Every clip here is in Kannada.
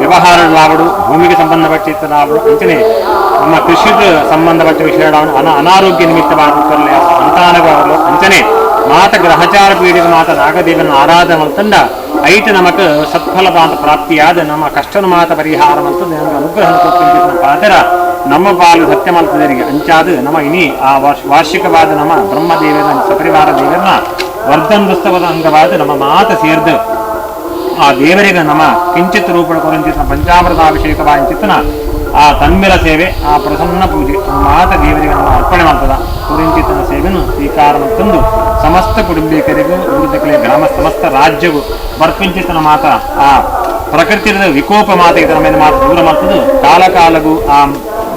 ವ್ಯವಹಾರಗಳಾವಡು ಭೂಮಿಗೆ ಸಂಬಂಧಪಟ್ಟಿದ್ದರಾವಡು ಅಂಚನೆ ನಮ್ಮ ಕೃಷಿಗೆ ಸಂಬಂಧಪಟ್ಟ ವಿಷಯಗಳನ್ನು ಅನಾರೋಗ್ಯ ನಿಮಿತ್ತವಾಗುತ್ತಲ್ಲ ಸಂತಾನಗಳು ಅಂಚನೆ ಮಾತ ಗ್ರಹಚಾರ ಪೀಡಿತ ಮಾತ ನಾಗದೇವನ ಆರಾಧನೆ ಅಂತಂದ ಐಟ್ ನಮಕ್ ಸತ್ಫಲ ಪ್ರಾಪ್ತಿಯಾದ ನಮ್ಮ ಕಷ್ಟನ ಮಾತ ಪರಿಹಾರ ಅಂತ ಅನುಗ್ರಹ ಪಾತ್ರ ನಮ್ಮ ಪಾಲು ಸತ್ಯ ಮಲ್ತದರಿಗೆ ಅಂಚಾದ ನಮ್ಮ ಇನಿ ಆ ವಾರ್ಷಿಕವಾದ ನಮ್ಮ ಬ್ರಹ್ಮದೇವರ ಸಪರಿವಾರ ದೇವರನ್ನ ವರ್ಧನ್ ಅಂಗವಾದ ನಮ್ಮ ಮಾತ ಸೇರ್ದು ಆ ದೇವರಿಗೆ ನಮ್ಮ ಕಿಂಚಿತ್ ರೂಪಣ ಕೊರಂಚಿತನ ಪಂಚಾಮೃತಾಭಿಷೇಕವಾಂಚಿತನ ಆ ತನ್ಮಿಲ ಸೇವೆ ಆ ಪ್ರಸನ್ನ ಪೂಜೆ ಮಾತ ದೇವರಿಗೆ ನಮ್ಮ ಅರ್ಪಣೆ ಮಾಡ್ತದ ಕುರಿಂಚಿತನ ಸೇವೆಯನ್ನು ಸ್ವೀಕಾರ ತಂದು ಸಮಸ್ತ ಕುಟುಂಬಿಕರಿಗೂ ಊರಿದಕಲೆ ಗ್ರಾಮ ಸಮಸ್ತ ರಾಜ್ಯಗೂ ಬರ್ಪಿಂಚಿತನ ಮಾತ ಆ ಪ್ರಕೃತಿಯ ವಿಕೋಪ ಮಾತ ಇದರ ಮೇಲೆ ಮಾತು ದೂರ ಮಾಡ್ತದ್ದು ಕಾಲಕಾಲಗೂ ಆ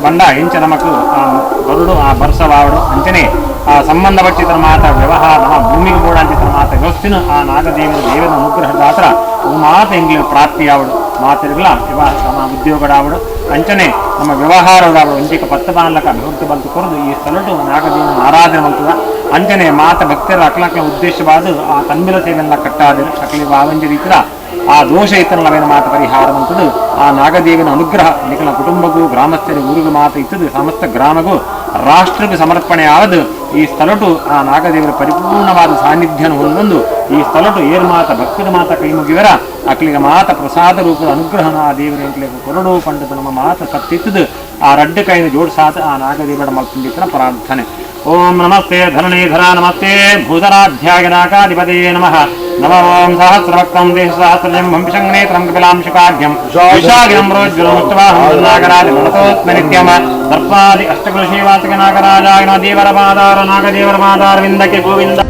ಬಂಡ ಹೆಂಚ ನಮಕು ಆ ಬರುಡು ಆ ಬರ್ಸವಾವಡು ಅಂಚನೆ ಆ ಸಂಬಂಧಪಟ್ಟಿತರ ಮಾತ ವ್ಯವಹಾರ ನಮ್ಮ ಭೂಮಿಗೆ ಬೋಡಂಚಿತರ ಮಾತ ವ್ಯವಸ್ಥಿನ ಆ ನಾಗದೇವರ ದೇವರ ಅನುಗ್ರಹ ದಾತ್ರ ಮಾತ ಹೆಂಗ್ಲಿ ಪ್ರಾಪ್ತಿಯಾವಡು ಮಾತಿರ್ಗಳ ನಮ್ಮ ಉದ್ಯೋಗಡಾವಡು ಅಂಚನೆ ನಮ್ಮ ವ್ಯವಹಾರದಾವಡು ಅಂಚಿಕ ಪತ್ತು ಬಾನ್ಲಕ ಅಭಿವೃದ್ಧಿ ಬಂತು ಕೊರದು ಈ ಸ್ಥಳಟು ನಾಗದೇವನ ಆರಾಧನೆ ಮಾಡ್ತದ ಅಂಚನೆ ಮಾತ ಭಕ್ತರ ಅಕ್ಲಕ್ಲ ಉದ್ದೇಶವಾದ ಆ ತನ್ಮಿಲ ಸೇವೆಲ್ಲ ಕಟ್ಟಾದರೆ ಅಕ್ಲಿ ವಾವಂಜ ರೀತಿಯ ಆ ದೋಷ ಇತರಲವೇನ ಮಾತ ಪರಿಹಾರ ಅಂತದ್ದು ಆ ನಾಗದೇವನ ಅನುಗ್ರಹ ನಿಖಲ ಕುಟುಂಬಗೂ ಗ್ರಾಮಸ್ಥರಿಗೂ ಊರಿಗೂ ಮಾತ ಇತ್ತದು ಸಮಸ್ತ ಗ್ರಾಮಗೂ ರಾಷ್ಟ್ರಕ್ಕೆ ಸಮರ್ಪಣೆ ಆದ ಈ ಸ್ಥಳಟು ಆ ನಾಗದೇವರ ಪರಿಪೂರ್ಣವಾದ ಸಾನ್ನಿಧ್ಯನ ಹೊಂದೊಂದು ಈ ಸ್ಥಳಟು ಏರ್ ಮಾತ ಭಕ್ತರ ಮಾತ ಕೈ ಮುಗಿವರ ಅಕ್ಲಿಗೆ ಮಾತ ಪ್ರಸಾದ ರೂಪದ ಅನುಗ್ರಹನ ಆ ದೇವರ ಎಂಕ್ಲಿಗೆ ಕೊರಡು ಪಂಡದ ನಮ್ಮ ಮಾತ ಸತ್ತಿತ್ತದು ಆ ರಡ್ಡ ಕೈನ ಜೋಡಿಸಾದ ಆ ನಾಗದೇವರ ಮಲ್ಪಂಡಿತನ ಪ್ರಾರ್ಥನೆ. ಓಂ ನಮಸ್ತೆ ಧರಣೀಧರ ನಮಸ್ತೆ ಭೂಧರಾಧ್ಯಾಯ ನಾಗಾಧಿಪದೇ ನಮಃ ನಮೋಂ ಸಹಸ್ರವಕ್ತ್ರಂ ದೇಶಸಹಸ್ರಜಂ ಹಂಪಿಶಂಗ್ನೇತ್ರಂ ಕಪಿಲಾಂಶುಕಾಢ್ಯಂ ವಿಶಾಖಂ ರೋಜ್ವಲಮುಕ್ತವಾಹಂ ನಾಗರಾಜ ಮನತೋತ್ಮ ನಿತ್ಯಮ ಸರ್ಪಾದಿ ಅಷ್ಟಕುಲಶೀವಾಸಿಕ ನಾಗರಾಜಾಯ ದೇವರ ಮಾದಾರ ನಾಗದೇವರ ಮಾದಾರ ವಿಂದಕ್ಕೆ ಗೋವಿಂದ.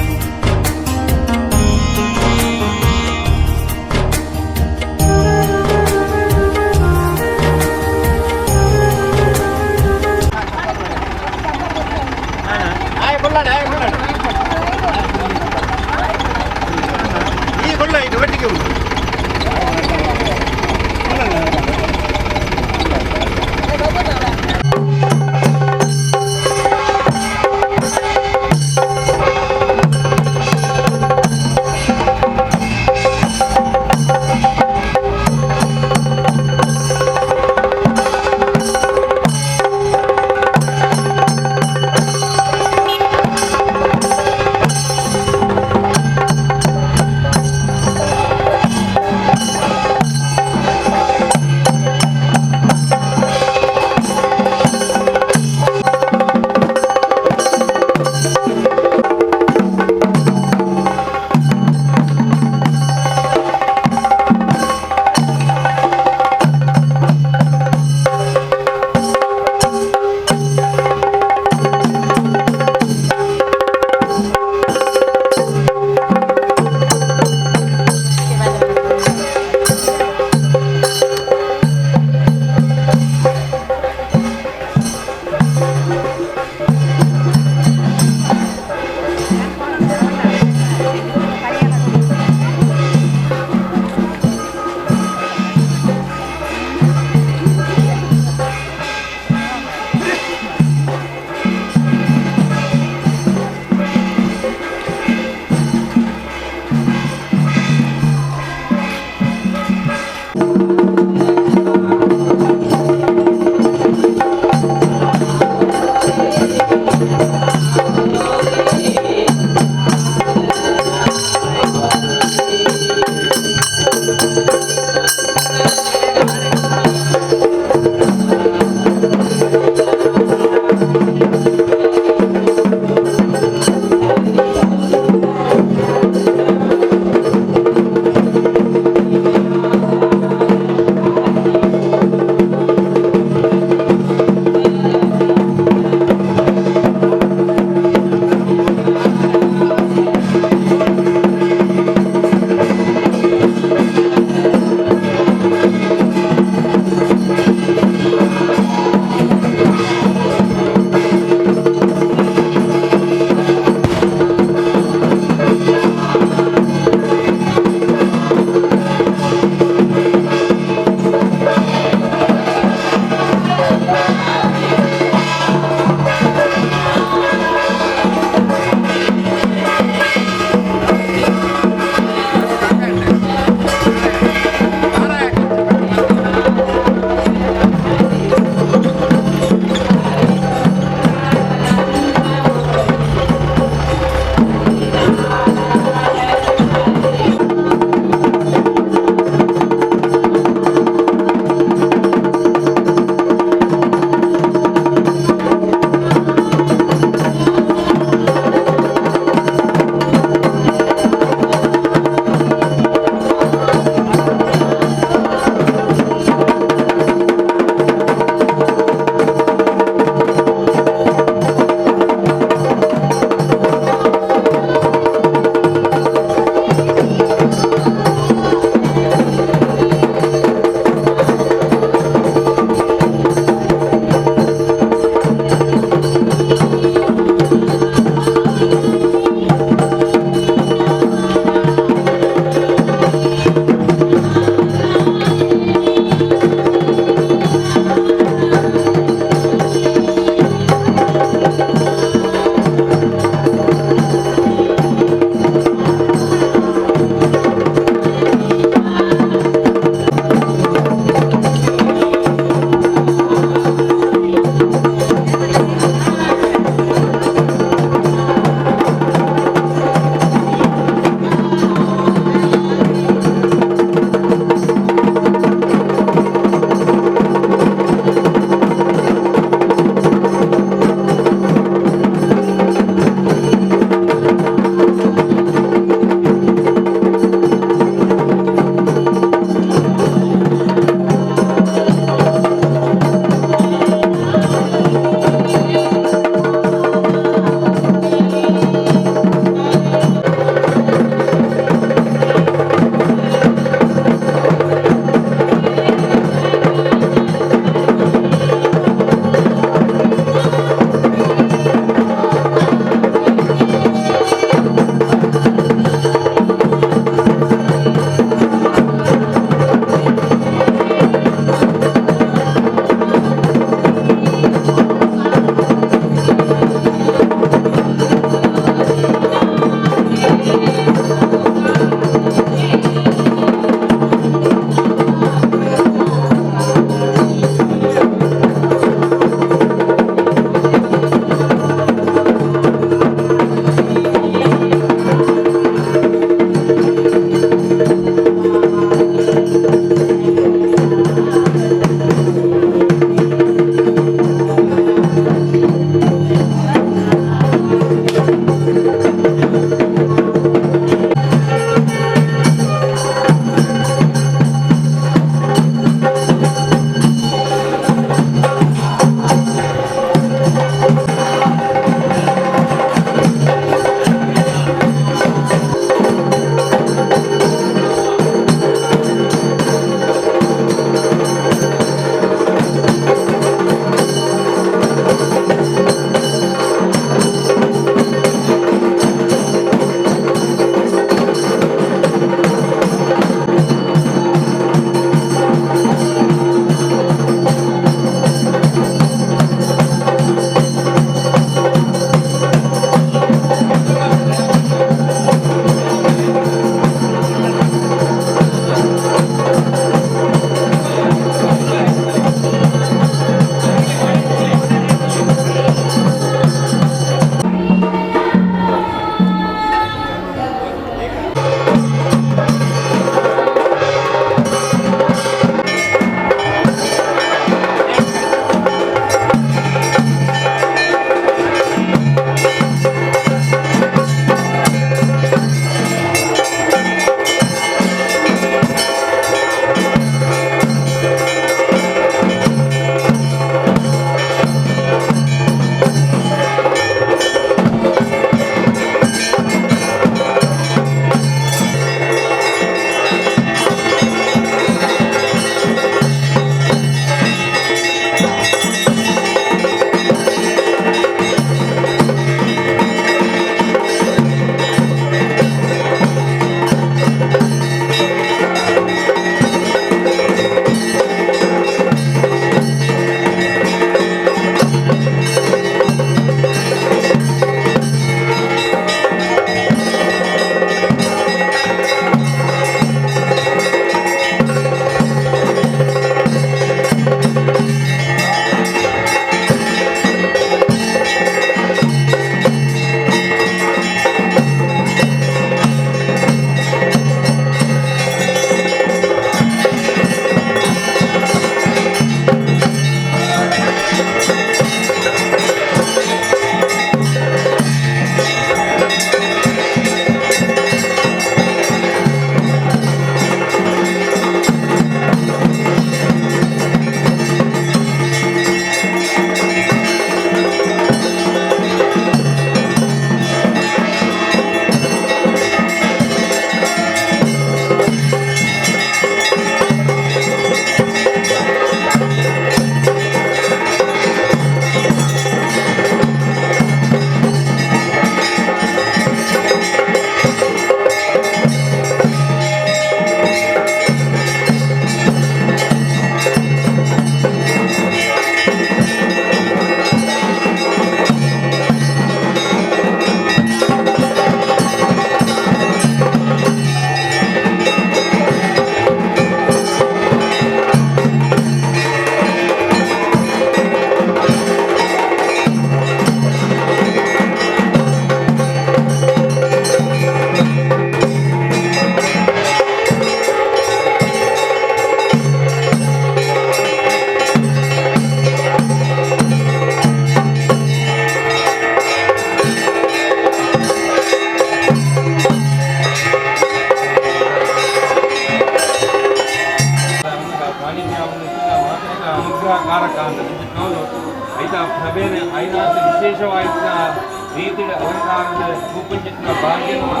ವಿಶೇಷವಾದ ರೀತಿಯ ಅಲಂಕಾರದ ರೂಪಂಚಿತ್ರ ಭಾಗ್ಯವನ್ನು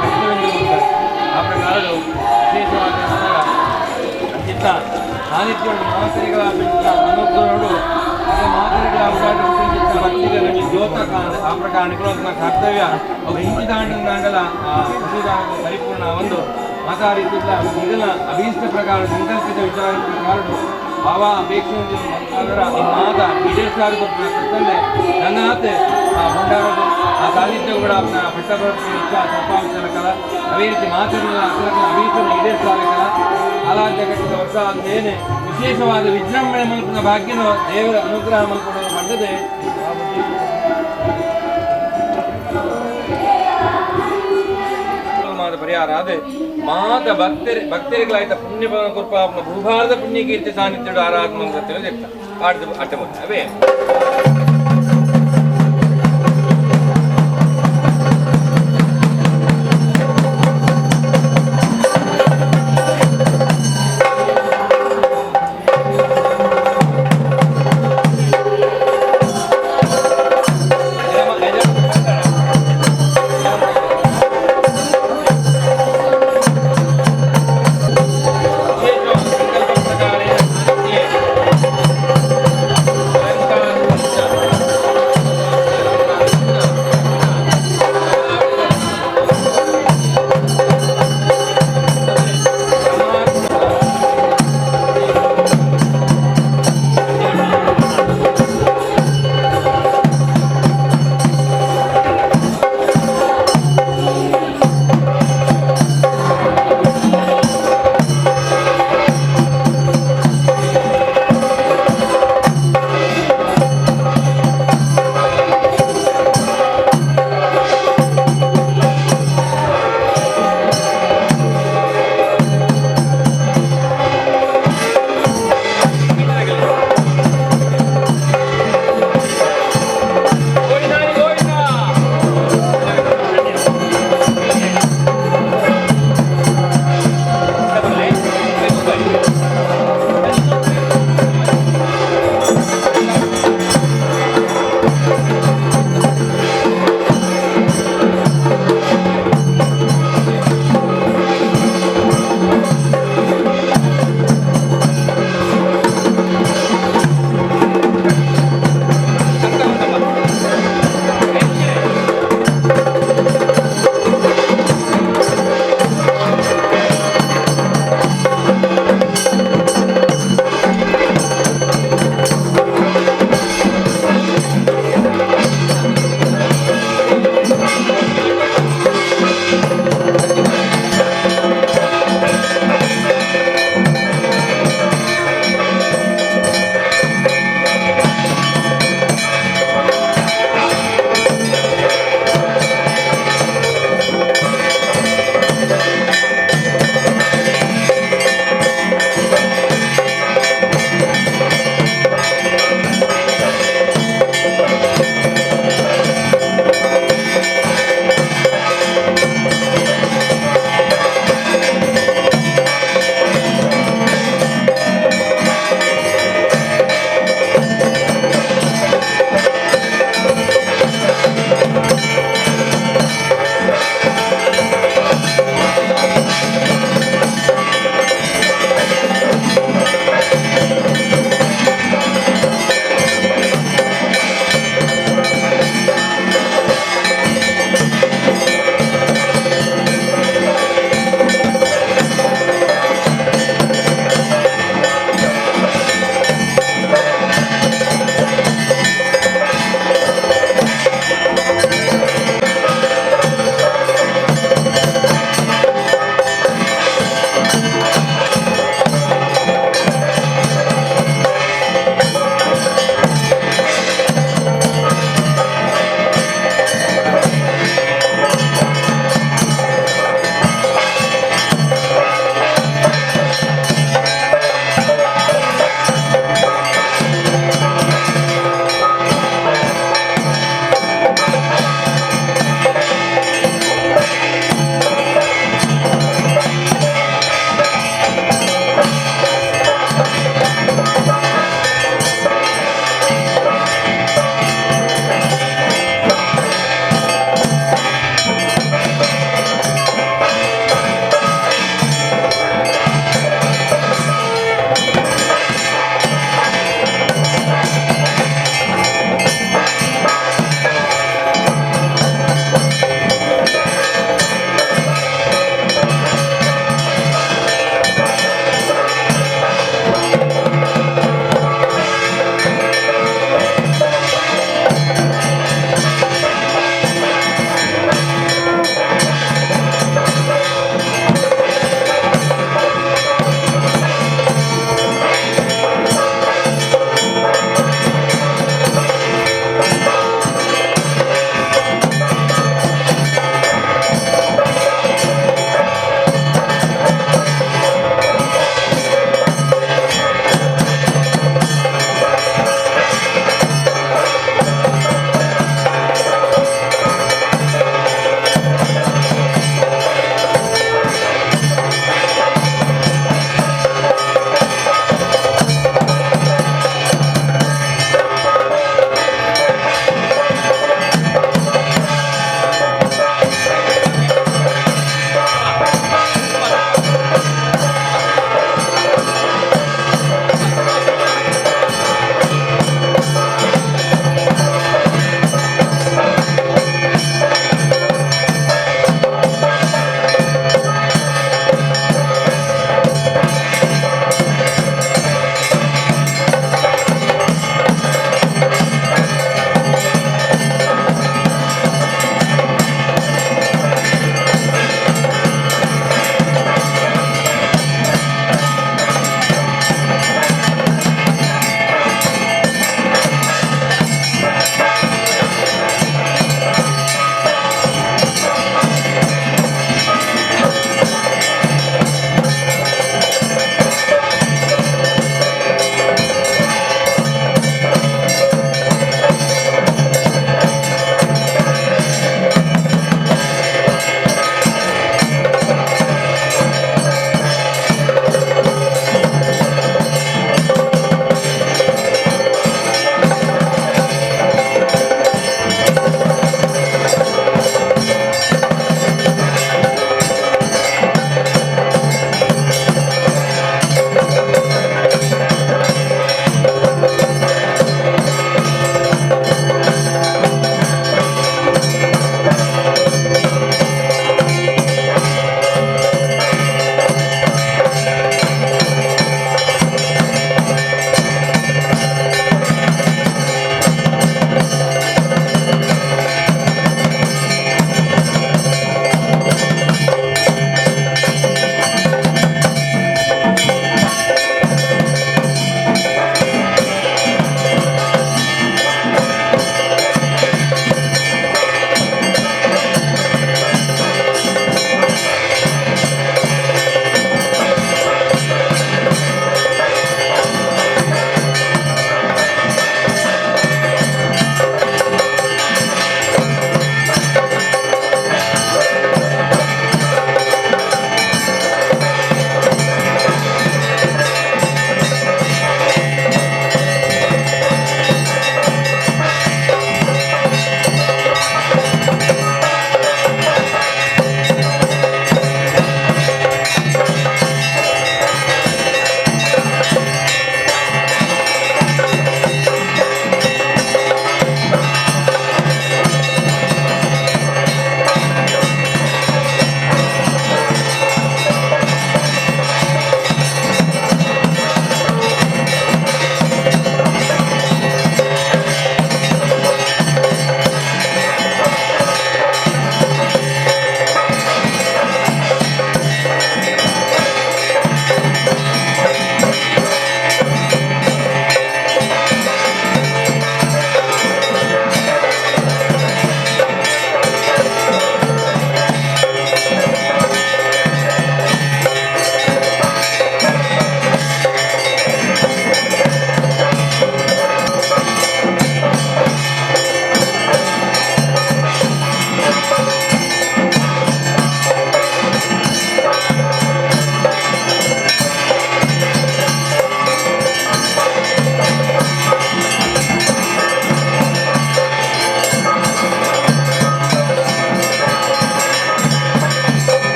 ಕರ್ತವ್ಯ ಆ ಪ್ರಕಾರ ವಿಶೇಷವಾದ ಚಿತ್ತ ಸಾನ್ನಿಧ್ಯವನ್ನು ಮಾತರಿಗಳ ಅನುಗ್ರಹಗಳು ಅದೇ ಮಾತರಿಗಳ ಅವಕಾಶ ಭಕ್ತಿಗಳಲ್ಲಿ ದ್ಯೋತಕ ಆ ಪ್ರಕಾರಗಳು ಕರ್ತವ್ಯ ಅವು ಹಿಂಚಿದಾಂಡಲ ಪರಿಪೂರ್ಣ ಒಂದು ಮಾತಾಡಿದ್ದಿಲ್ಲ ಇದನ್ನ ಅಭೀಷ್ಟ ಪ್ರಕಾರ ಸಂಕಲ್ಪಿತ ವಿಚಾರ ಪ್ರಕಾರ ಭಾವ ಅಪೇಕ್ಷೆ ಅದರ ಮಾತ ಈಡೇರಿಸಾರು ತಂದೆ ನನ್ನಾತೆ ಆ ಭಂಡಾರದು ಆ ಸಾನ್ನಿಧ್ಯಗಳ ಪಟ್ಟಬರ್ತಿ ಇಚ್ಛಾ ತಪಾವಿಸಲಕಲ ಅವೇ ರೀತಿ ಮಾತುಗಳ ಅಭೀಷ್ಟನ್ನು ಈಡೇರಿಸಾಲಕಲ ಆರಾಧ್ಯ ಕಟ್ಟಿದ ವರ್ಷ ಅಂತೇನೆ ವಿಶೇಷವಾದ ವಿಜೃಂಭಣೆ ಮಲ್ಪನ ಭಾಗ್ಯನು ದೇವರ ಅನುಗ್ರಹ ಮಲ್ಪಡೋದು ಬಂದದೆ ಪರಿಹಾರ ಅದೇ ಮಾತ ಭಕ್ತರಿಗಳಾಯ್ತ ಪುಣ್ಯ ಕೃಪಾ ಭೂಭಾರದ ಪುಣ್ಯ ಕೀರ್ತಿ ಸಾನ್ನಿಧ್ಯ ಆರಾಧನೆ ಅಡ್ಡ ಅವೇ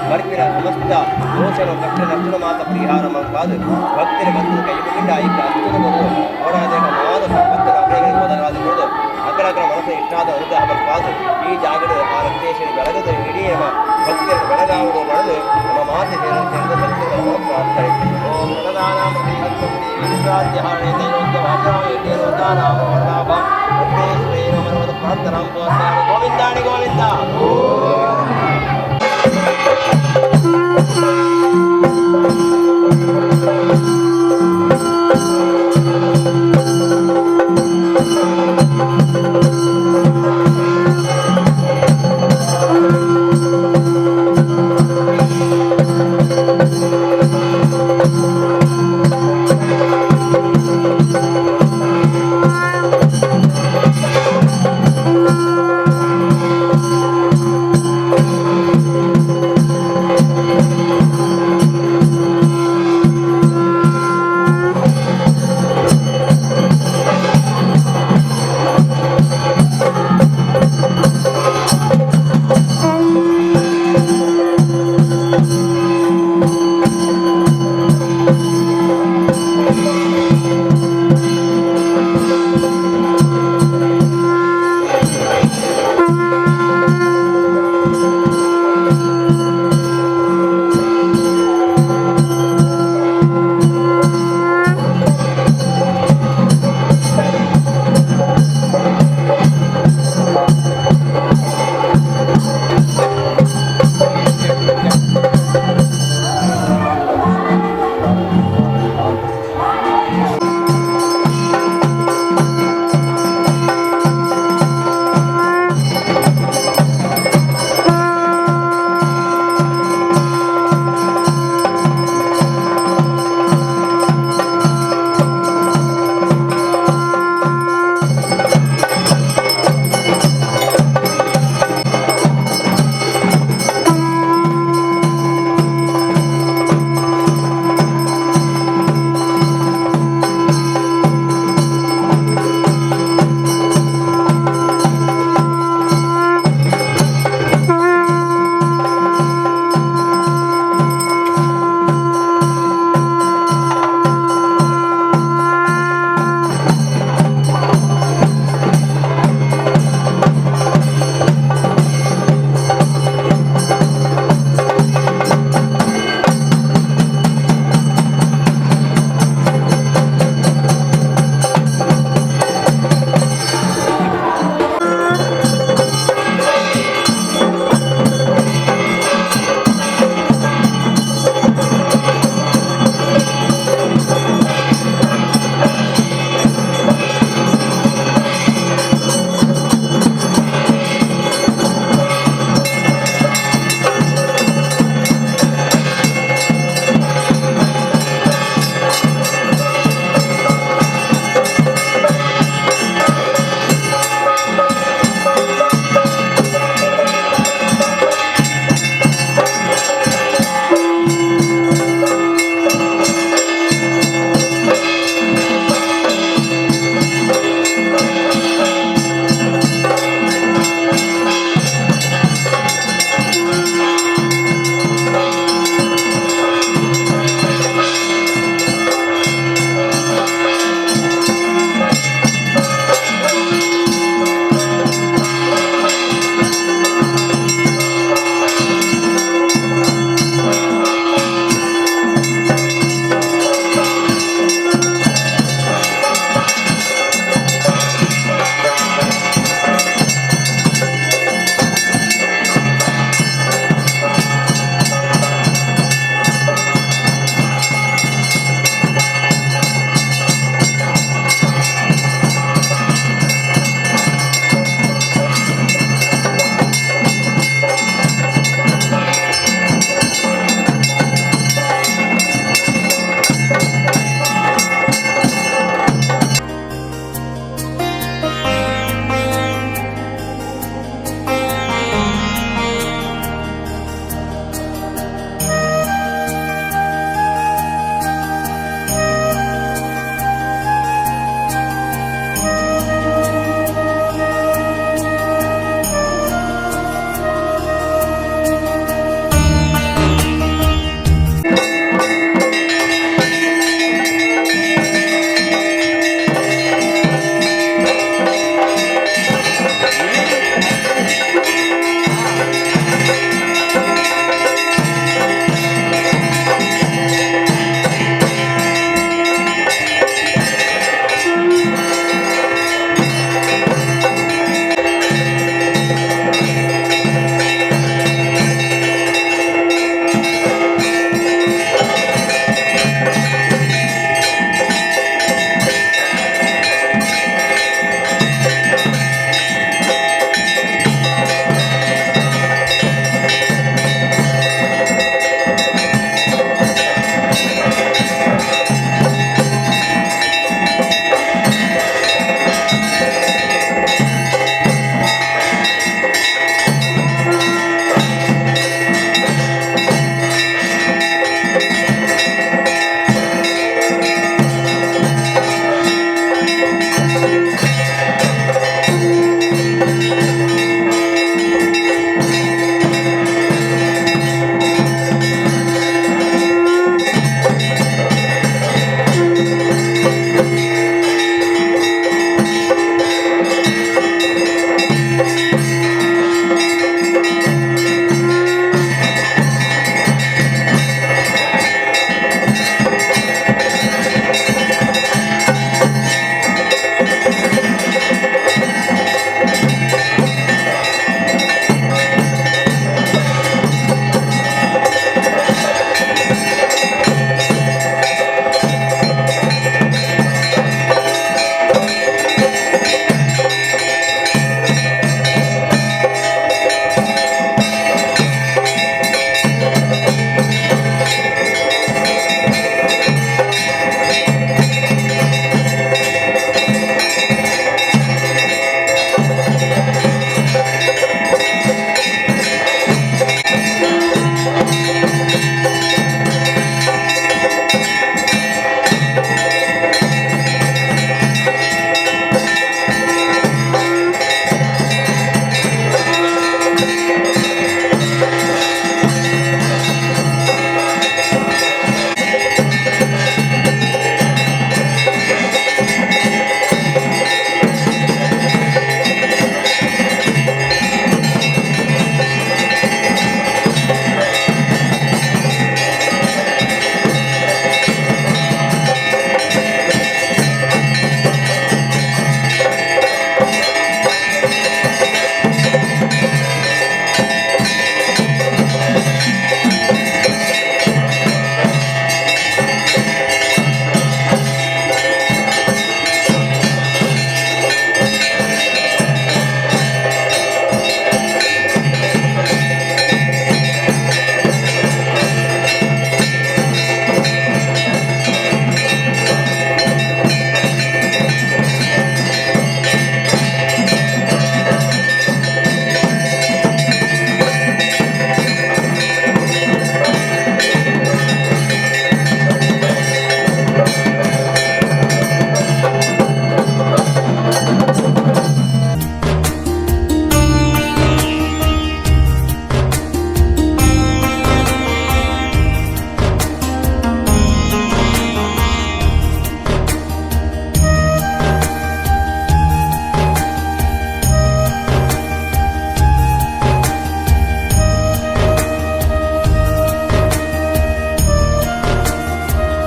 ಬರ್ಪಿನ ಸಮಸ್ತ ದೋಷನು ಕಷ್ಟ ನಷ್ಟನ ಮಾತ ಪರಿಹಾರ ಕಾದು ಭಕ್ತಿನ ಬಂದು ಕೈ ಮುಗಿಂಡ ಐಕ ಅಷ್ಟನ ಬಂದು ಓಡಾದೇಕ ಮಾದ ಸಂಪತ್ತಿನ ಅಭಯಗಳಿಗೆ ಮೊದಲಾದ ಅಕಲಕರ ಮನಸ್ಸು ಇಷ್ಟಾದ ಅನುಗ್ರಹ ಕಾದು ಈ ಜಾಗದ ಆ ರಕ್ತೇಶ್ವರಿ ಬೆಳಗದ ಇಡೀ ನಮ್ಮ ಭಕ್ತಿಯ ಬೆಳಗಾವುಡು ಮಾಡಿದು ನಮ್ಮ ಮಾತು ಸೇರಿದ ಭಕ್ತಿಗಳನ್ನು ಪ್ರಾರ್ಥನೆ ಓಂ ಪ್ರಧಾನ ವಿಶ್ರಾಂತಿಹಾರಣೆ ದೈವೋದ್ಯ ಭಾಷಾವೇದ್ಯ ನಾಮ ವರ್ಣಾಭ ಶ್ರೀ ನಮನವದ ಪ್ರಾರ್ಥನಾ ಗೋವಿಂದಾಣಿ ಗೋವಿಂದ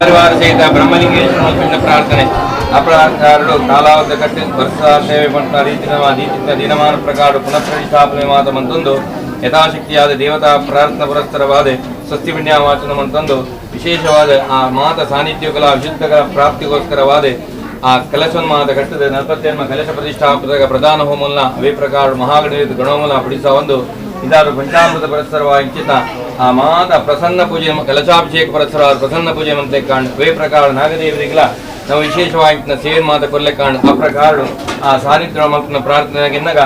ಪರಿವಾರ ಸಹಿತ ಬ್ರಹ್ಮಲಿಂಗೇಶ್ವರ ಪ್ರಾರ್ಥನೆ ಅಪರಾಧಾರರು ಕಾಲಾವಧಿ ಕಟ್ಟಿ ವರ್ಷ ಸೇವೆ ಪಂಟ ರೀತಿಯ ದಿನಮಾನ ಪ್ರಕಾರ ಪುನಃ ಪ್ರತಿಷ್ಠಾಪನೆ ಮಾತ ಮಂತೊಂದು ಯಥಾಶಕ್ತಿಯಾದ ದೇವತಾ ಪ್ರಾರ್ಥನಾ ಪುರಸ್ಕರವಾದ ಸ್ವಸ್ತಿ ಪುಣ್ಯವಾಚನ ಮಂತೊಂದು ವಿಶೇಷವಾದ ಆ ಮಾತ ಸಾನ್ನಿಧ್ಯಗಳ ವಿಶುದ್ಧಗಳ ಪ್ರಾಪ್ತಿಗೋಸ್ಕರವಾದ ಆ ಕಲಶೋನ್ಮಾದ ಘಟ್ಟದ 47 ಕಲಶ ಪ್ರತಿಷ್ಠಾಪಕ ಪ್ರಧಾನ ಹೋಮಲ್ಲ ಅವೇ ಪ್ರಕಾರ ಮಹಾಗಣೇಶ ಗಣೋಮಲ ಪಡಿಸ ಒಂದು ಇದಾದ ಪಂಚಾಮೃತ ಪುರಸ್ಕರವಾಗಿ ಇಂಚಿತ ಆ ಮಾತ ಪ್ರಸನ್ನ ಪೂಜೆ ಕಲಶಾಭಿಷೇಕ ಪುರಸ್ಕರವಾದ ಪ್ರಸನ್ನ ಪೂಜೆ ಮಂತೆ ಕಾಂಡ್ ಅವೇ ಪ್ರಕಾರ ನಾಗದೇವರಿಗಳ ನಾವು ವಿಶೇಷವಾಗಿ ಸೇವೆ ಮಾತ ಕೊಲ್ಲೆ ಕಾಂಡ್ ಆ ಪ್ರಕಾರ ಆ ಸಾನ್ನಿಧ್ಯ ಮಂತ್ರನ ಪ್ರಾರ್ಥನೆಗಿನ್ನಾಗ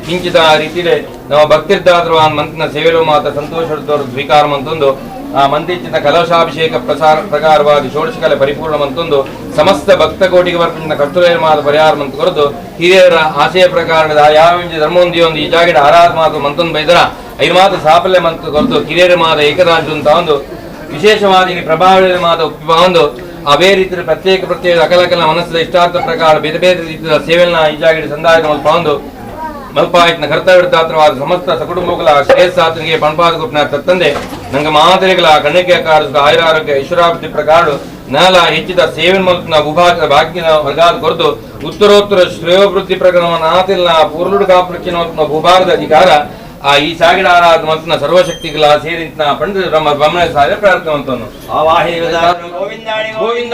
ಕಿಂಚಿತ ಆ ರೀತಿಯಲ್ಲಿ ನಾವು ಭಕ್ತಿರ್ದಾದ್ರು ಆ ಮಂತ್ರನ ಸೇವೆಲು ಮಾತ ಸಂತೋಷದವರು ಸ್ವೀಕಾರ ಮಂತೊಂದು ಆ ಮಂದಿಚ್ಚಿನ ಕಲಶಾಭಿಷೇಕ ಪ್ರಕಾರವಾದ ಷೋಡಶಕಲ ಪರಿಪೂರ್ಣ ಮಂತೊಂದು ಸಮಸ್ತ ಭಕ್ತ ಕೋಟಿಗೆ ಬರ್ಪಿನ ಕರ್ತವ್ಯ ಮಾತ ಪರಿಹಾರ ಮಂತ ಕೊರದು ಹಿರಿಯರ ಆಶಯ ಪ್ರಕಾರದ ಯಾವ ಧರ್ಮೊಂದಿಯೊಂದು ಈ ಜಾಗಿಡ ಆರಾಧ ಮಾತು ಮಂತೊಂದು ಬೈದರ 5 ಮಾತ ಸಾಫಲ್ಯ ಮಂತ ಕೊರದು ಕಿರಿಯರ ಮಾತ ಏಕರಾಜು ಅಂತ ಒಂದು ವಿಶೇಷವಾದ ಪ್ರಭಾವ ಮಾತ ಒಂದು ಅವೇ ರೀತಿಯ ಪ್ರತ್ಯೇಕ ಅಕಲಕಲ ಮನಸ್ಸಿನ ಇಷ್ಟಾರ್ಥ ಪ್ರಕಾರ ಬೇರೆ ಬೇರೆ ರೀತಿಯ ಸೇವೆನ ಈ ಜಾಗಿಡ ಸಂದಾಯ ಒಂದು ಮಲ್ಪಾಯತ್ನ ಕರ್ತವ್ಯದಾತ್ರವಾದ ಸಮಸ್ತ ಸಕುಟುಂಬಗಳ ಶ್ರೇಯಸ್ಸಾತ್ರಿಗೆ ಪಣಪಾದ ಗುಪ್ನ ತತ್ತಂದೆ ನಂಗೆ ಮಾದರಿಗಳ ಕಣ್ಣಿಕೆ ಕಾರಿಸಿದ ಆಯುರಾರೋಗ್ಯ ಈಶ್ವರಾಭಿವೃದ್ಧಿ ಪ್ರಕಾರ ನಾಲ ಹೆಚ್ಚಿದ ಸೇವೆ ಮಲ್ಪನ ಉಭಾಗ ಭಾಗ್ಯನ ವರ್ಗಾದ ಕೊರತು ಉತ್ತರೋತ್ತರ ಶ್ರೇಯೋಭಿವೃದ್ಧಿ ಪ್ರಕರಣವನ್ನು ಆತಿಲ್ಲ ಪೂರ್ಣುಡು ಕಾಪೃಚ್ಚಿನ ಭೂಭಾರದ ಅಧಿಕಾರ ಆ ಈ ಸಾಗಿಡ ಆರಾಧ ಮಂತನ ಸರ್ವಶಕ್ತಿಗಳ ಸೇರಿನ ಪಂಡಿತ ಬ್ರಹ್ಮ ಬ್ರಹ್ಮ ಸಾಯ ಪ್ರಾರ್ಥನವಂತನು ಗೋವಿಂದ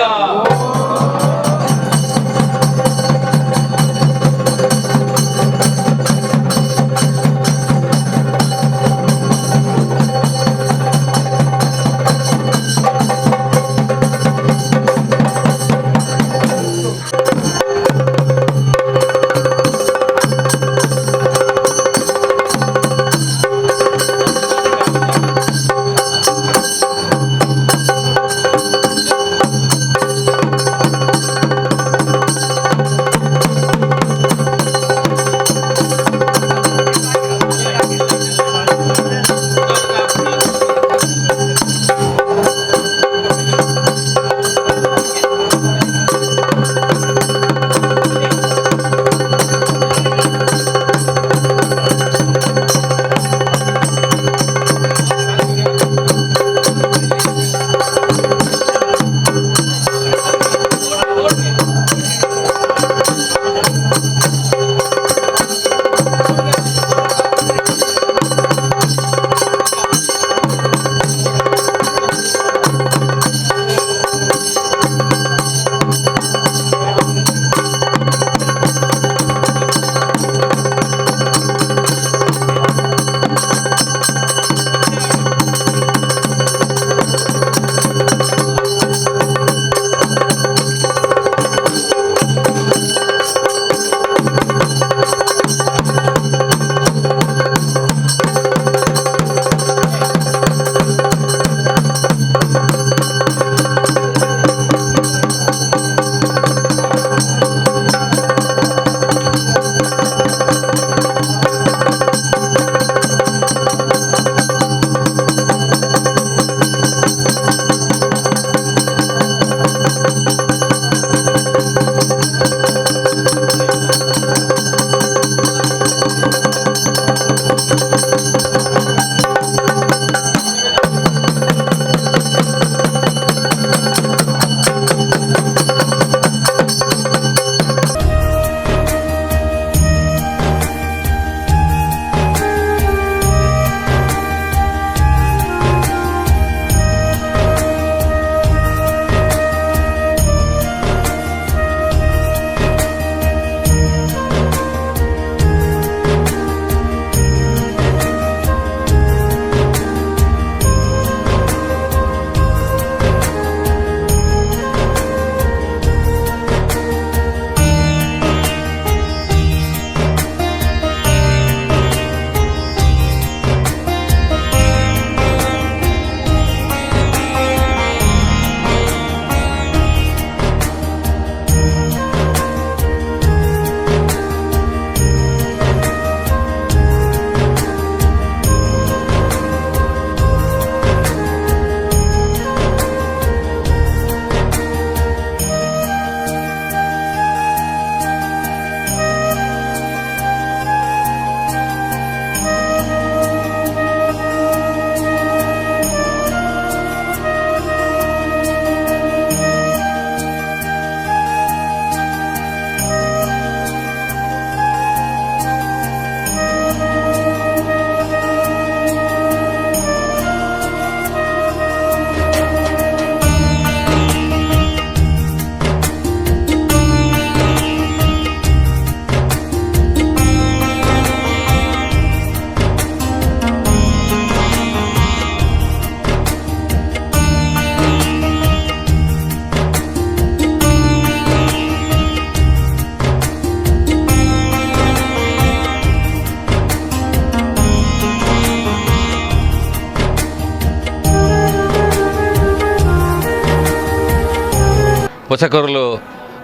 ಹೊಸಕೊರಲು